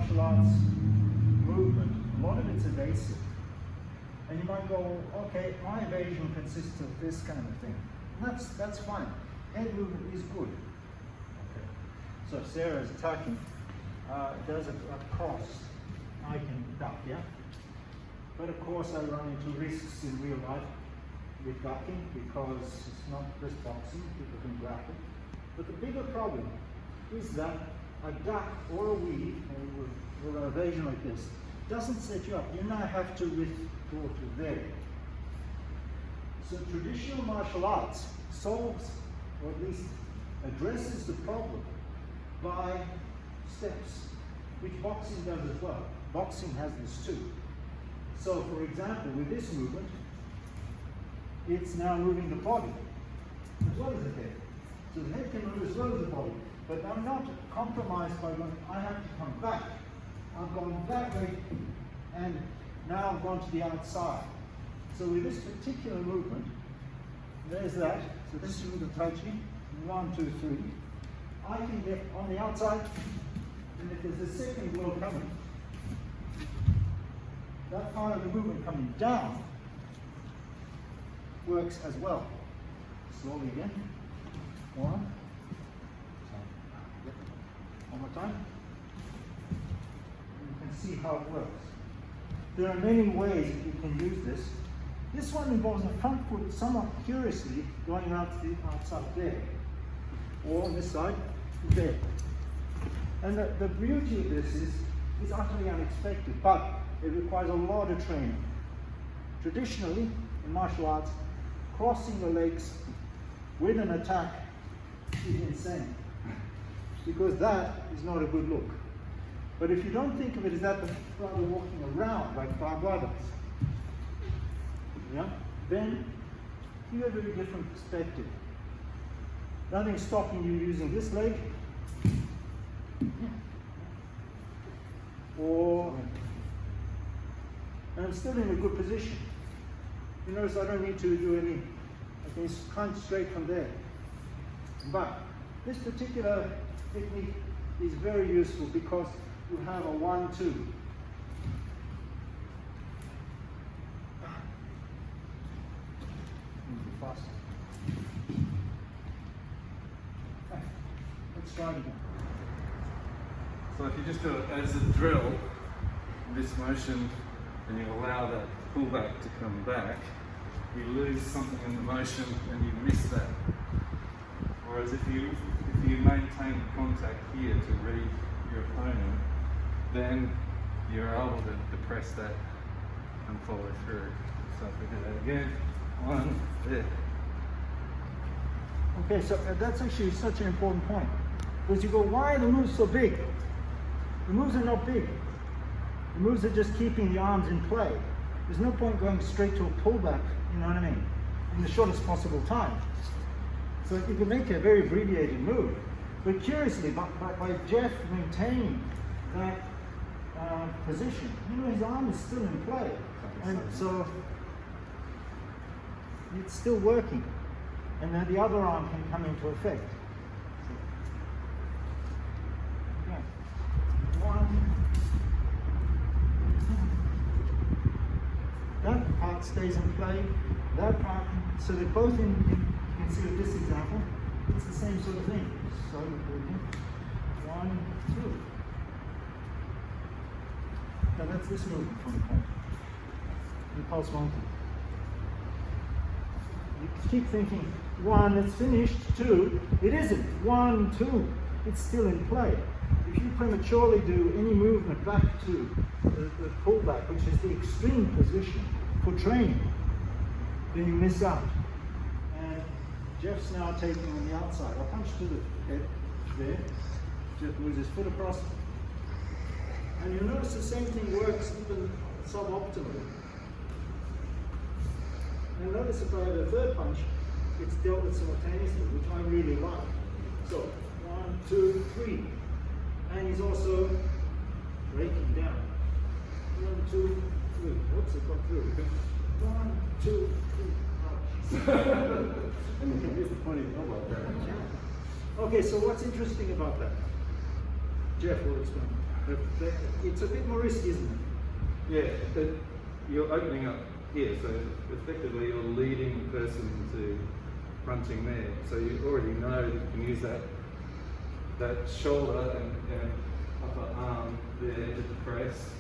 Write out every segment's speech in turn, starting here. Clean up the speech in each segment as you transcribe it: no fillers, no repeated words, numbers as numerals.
martial arts movement, a lot of it's evasive. And you might go, okay, my evasion consists of this kind of thing. And that's fine. Head movement is good. Okay. So if Sarah is attacking, does a cross, I can duck, yeah? But of course I run into risks in real life with ducking because it's not just boxing, people can grapple. But the bigger problem is that a duck or a weave, or an evasion like this, doesn't set you up. You now have to withdraw to there. So traditional martial arts solves, or at least addresses the problem by steps, which boxing does as well. Boxing has this too. So for example, with this movement, it's now moving the body as well as the head. So the head can move as well as the body. But I'm not compromised by going, I have to come back. I've gone that way, and now I've gone to the outside. So with this particular movement, there's that. So this is the Tai Chi. 1, 2, 3. I can get on the outside, and if there's a second blow coming, that part of the movement coming down works as well. Slowly again. 1. One more time. You can see how it works. There are many ways that you can use this. This one involves the front foot somewhat curiously going out to the outside there. Or on this side, there. And the beauty of this is utterly unexpected, but it requires a lot of training. Traditionally, in martial arts, crossing the legs with an attack is insane, because that is not a good look. But if you don't think of it as that, but rather walking around like Barbara's, yeah, then you have a very different perspective. Nothing's stopping you using this leg, or, and I'm still in a good position. You notice I don't need to do any, I can punch straight from there. But this particular technique is very useful because you have a 1, 2. Faster. Okay. Let's try it again. So if you just do it as a drill, this motion, and you allow that pullback to come back, you lose something in the motion and you miss that. Whereas if you maintain contact here to read your opponent, then you're able to depress that and follow through. So if we do that again, 1, there. Okay, so that's actually such an important point. Because you go, why are the moves so big? The moves are not big. The moves are just keeping the arms in play. There's no point going straight to a pullback, you know what I mean, in the shortest possible time. So you can make a very abbreviated move. But curiously, by Jeff maintaining that position, you know, his arm is still in play. And so it's still working. And then the other arm can come into effect. Okay. 1. That part stays in play. That part, so they're both in, you can see with this example, it's the same sort of thing. So, 1, 2. Now that's this movement from the point. Impulse monkey. You keep thinking, 1, it's finished, 2, it isn't, 1, 2, it's still in play. If you prematurely do any movement back to the pullback, which is the extreme position for training, then you miss out. And Jeff's now taking on the outside. I'll punch to the head there. Jeff moves his foot across. And you'll notice the same thing works even suboptimally. And notice if I have a third punch, it's dealt with simultaneously, which I really like. So, 1, 2, 3. And he's also breaking down. 1, 2, 3. Whoops, it got through. 1, 2, 3. And here's the point of elbow there. Okay, so what's interesting about that? Jeff will explain. It's a bit more risky, isn't it? Yeah, but you're opening up here, so effectively you're leading the person to crunching there. So you already know that you can use that shoulder and upper arm there to press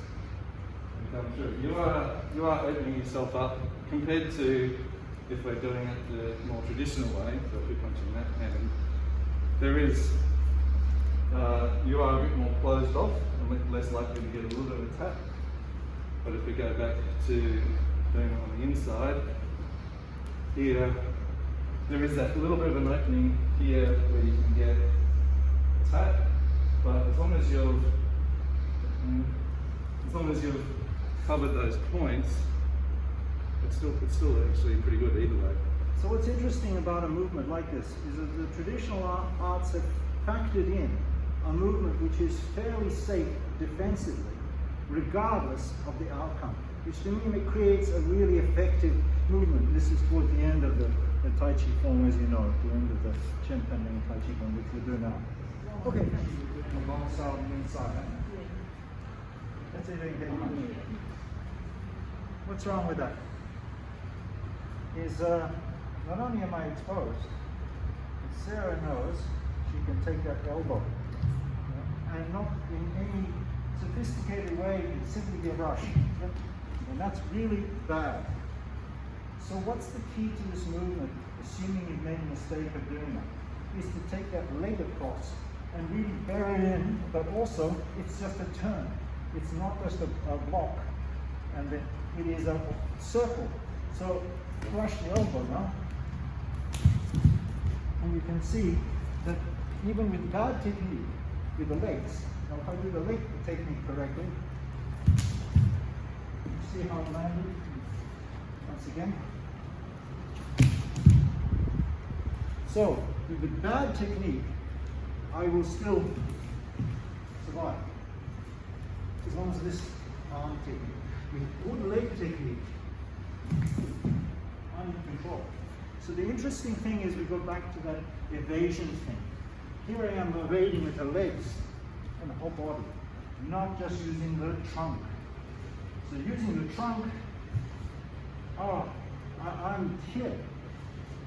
and come through. You are opening yourself up compared to if we're doing it the more traditional way, so if you're punching that hand, there is, you are a bit more closed off and less likely to get a little bit of a tap. But if we go back to doing it on the inside, here, there is that little bit of an opening here where you can get a tap, but as long as you've covered those points, it's still actually pretty good either way. So what's interesting about a movement like this is that the traditional arts have factored in a movement which is fairly safe defensively, regardless of the outcome, which to me creates a really effective movement. This is toward the end of the Tai Chi form, as you know, at the end of the Chen Pan LING Taijiquan, which we do now. Okay, the bounce out and inside. That's it again. What's wrong with that? Is not only am I exposed, but Sarah knows she can take that elbow. And not in any sophisticated way, it's simply be a rush. And that's really bad. So what's the key to this movement, assuming you've made a mistake of doing that, is to take that leg across and really bury it in, but also it's just a turn. It's not just a block, and it is a circle. So crush the elbow now, and you can see that even with bad technique, with the legs, now if I do the leg technique correctly, you see how it landed? Once again. So, with the bad technique, I will still survive, as long as this arm technique. With good leg technique, I'm in control. So the interesting thing is we go back to that evasion thing. Here I am evading with the legs and the whole body, not just using the trunk. So using the trunk, I'm here.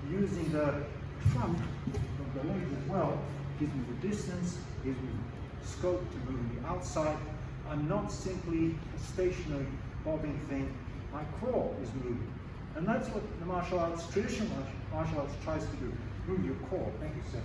Using the trunk of the legs as well gives me the distance, gives me scope to move the outside. I'm not simply a stationary bobbing thing. My core is moving. And that's what the martial arts, traditional martial arts tries to do. Move your core. Thank you, sir.